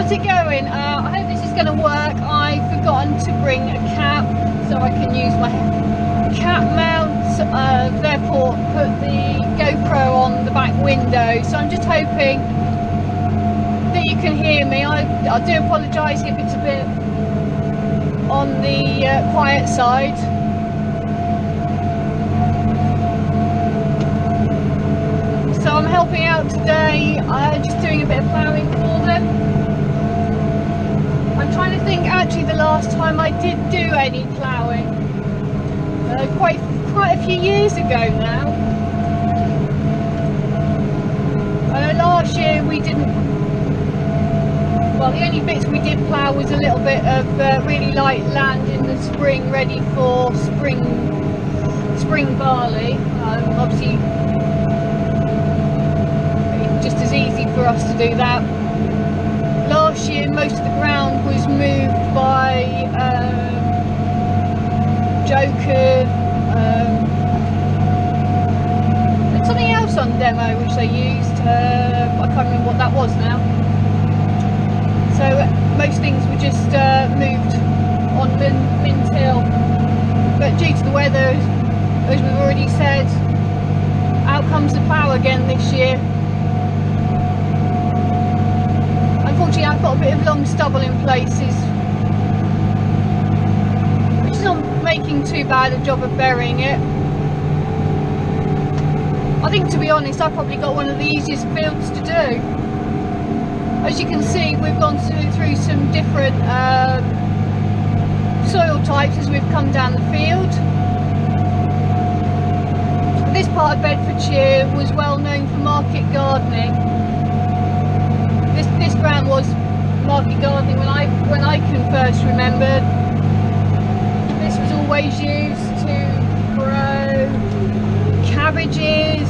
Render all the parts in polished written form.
How's it going? I hope this is going to work. I've forgotten to bring a cap so I can use my cap mount, therefore put the GoPro on the back window. So I'm just hoping that you can hear me. I do apologise if it's a bit on the quiet side. So I'm helping out today, just doing a bit of ploughing for them. I'm trying to think actually the last time I did do any ploughing, quite a few years ago now. Last year we didn't, well, the only bits we did plough was a little bit of really light land in the spring, ready for spring barley. Obviously just as easy for us to do that. Last year most of the ground was moved by Joker and something else on demo which they used. I can't remember what that was now. So most things were just moved on Mint Hill, but due to the weather, as we've already said, out comes the plough again this year. Unfortunately I've got a bit of long stubble in places, which is not making too bad a job of burying it. I think, to be honest, I've probably got one of the easiest fields to do. As you can see, we've gone through some different soil types as we've come down the field. This part of Bedfordshire was well known for market gardening. This ground was market gardening when I can first remember. This was always used to grow cabbages,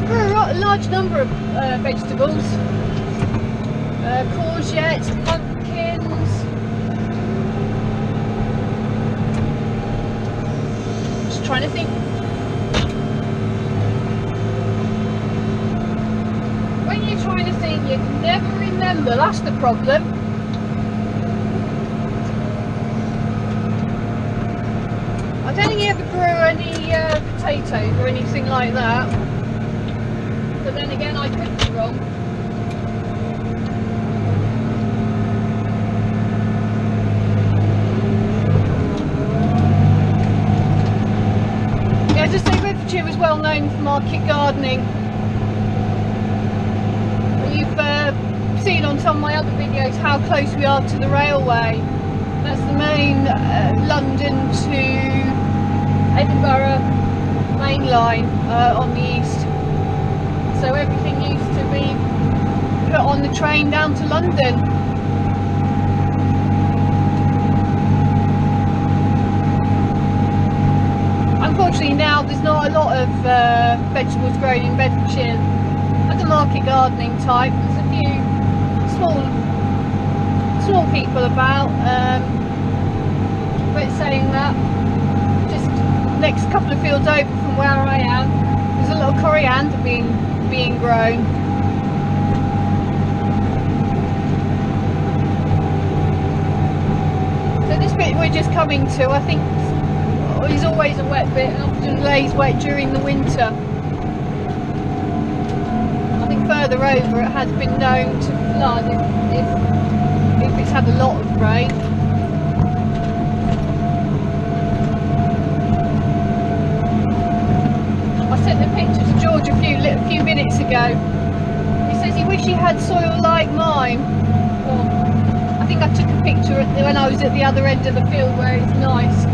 a large number of vegetables, courgettes, pumpkins. Just trying to think. When you're trying to think, you can never remember. That's the problem. I don't think he ever grew any potatoes or anything like that. But then again, I could be wrong. Yeah, just say Bedfordshire was well known for market gardening. You've seen on some of my other videos how close we are to the railway. That's the main London to Edinburgh main line on the east. So everything used to be put on the train down to London. Unfortunately now there's not a lot of vegetables grown in Bedfordshire at the market gardening type. There's a few small people about, but saying that, just next couple of fields over from where I am, there's a little coriander being grown. So this bit we're just coming to, I think, is always a wet bit and often lays wet during the winter. I think further over it has been known to flood if it's had a lot of rain. I sent a picture to George a few minutes ago. He says he wished he had soil like mine. Well, I think I took a picture when I was at the other end of the field where it's nice.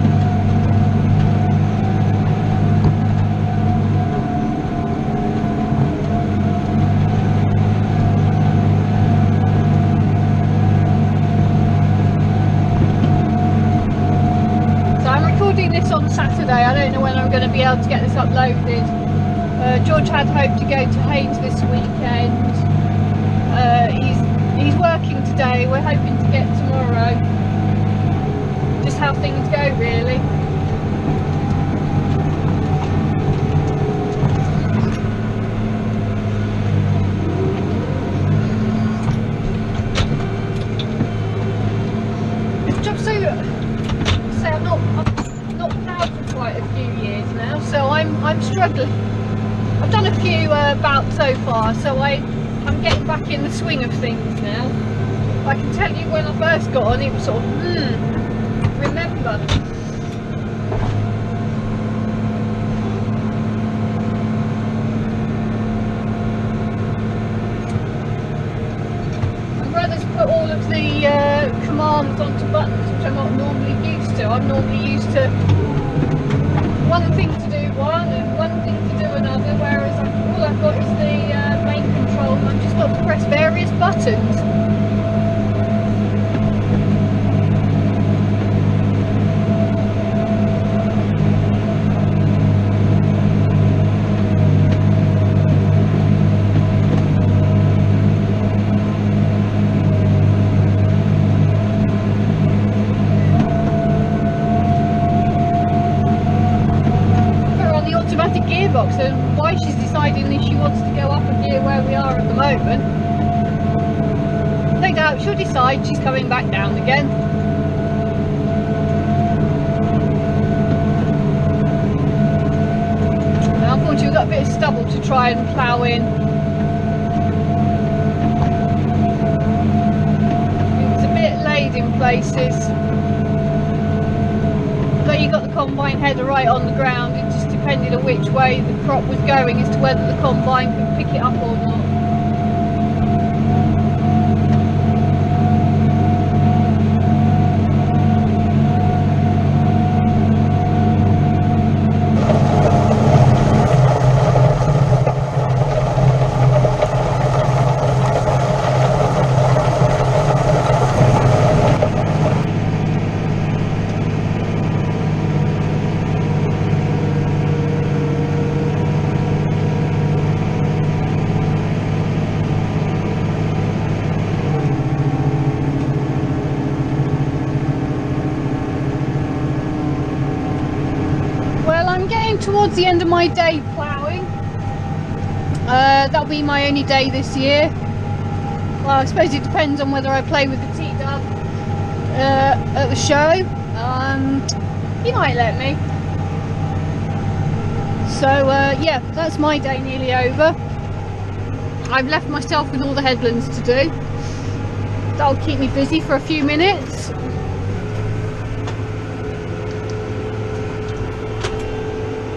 This on Saturday. I don't know when I'm going to be able to get this uploaded. George had hoped to go to Haynes this weekend. He's working today. We're hoping to get tomorrow. Just how things go, really. struggling. I've done a few bouts so far, so I'm getting back in the swing of things now. I can tell you when I first got on, it was sort of, remember. My brother's put all of the commands onto buttons, which I'm not normally used to. I'm normally used to one thing to do one and one thing to do another, whereas all I've got is the main control and I've just got to press various buttons. Gearbox, and why she's deciding that she wants to go up a gear where we are at the moment. No doubt she'll decide she's coming back down again. Now, unfortunately we've got a bit of stubble to try and plough in. It's a bit laid in places. Although you got the combine header right on the ground, it just depended on which way the crop was going as to whether the combine could pick it up or not. Towards the end of my day ploughing. That'll be my only day this year. Well, I suppose it depends on whether I play with the T-Dub at the show. He might let me. So yeah, that's my day nearly over. I've left myself with all the headlands to do. That'll keep me busy for a few minutes.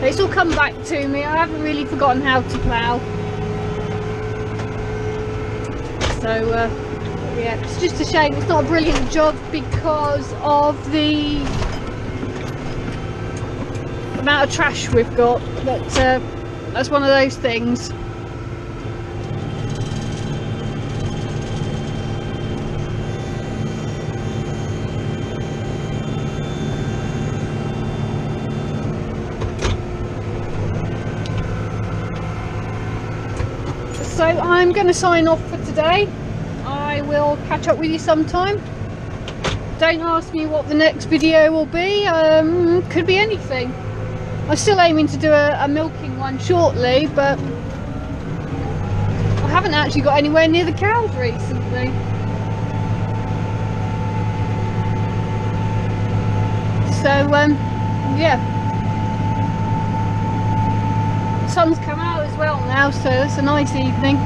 It's all come back to me. I haven't really forgotten how to plough. So yeah, it's just a shame it's not a brilliant job because of the amount of trash we've got, but that's one of those things. So I'm going to sign off for today. I will catch up with you sometime. Don't ask me what the next video will be. Could be anything. I'm still aiming to do a milking one shortly, but I haven't actually got anywhere near the cows recently. So yeah. Sun's come out as well now, so it's a nice evening.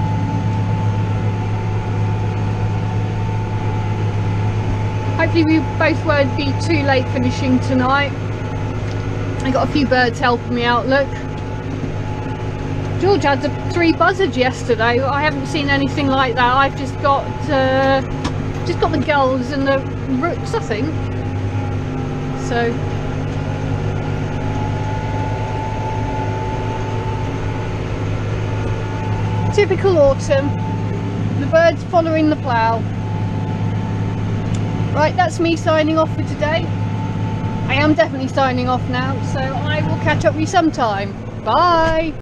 Hopefully we both won't be too late finishing tonight. I got a few birds helping me out. Look, George had 3 buzzards yesterday. I haven't seen anything like that. I've just got the gulls and the rooks, I think. So typical autumn, the birds following the plough. Right, that's me signing off for today. I am definitely signing off now, so I will catch up with you sometime. Bye!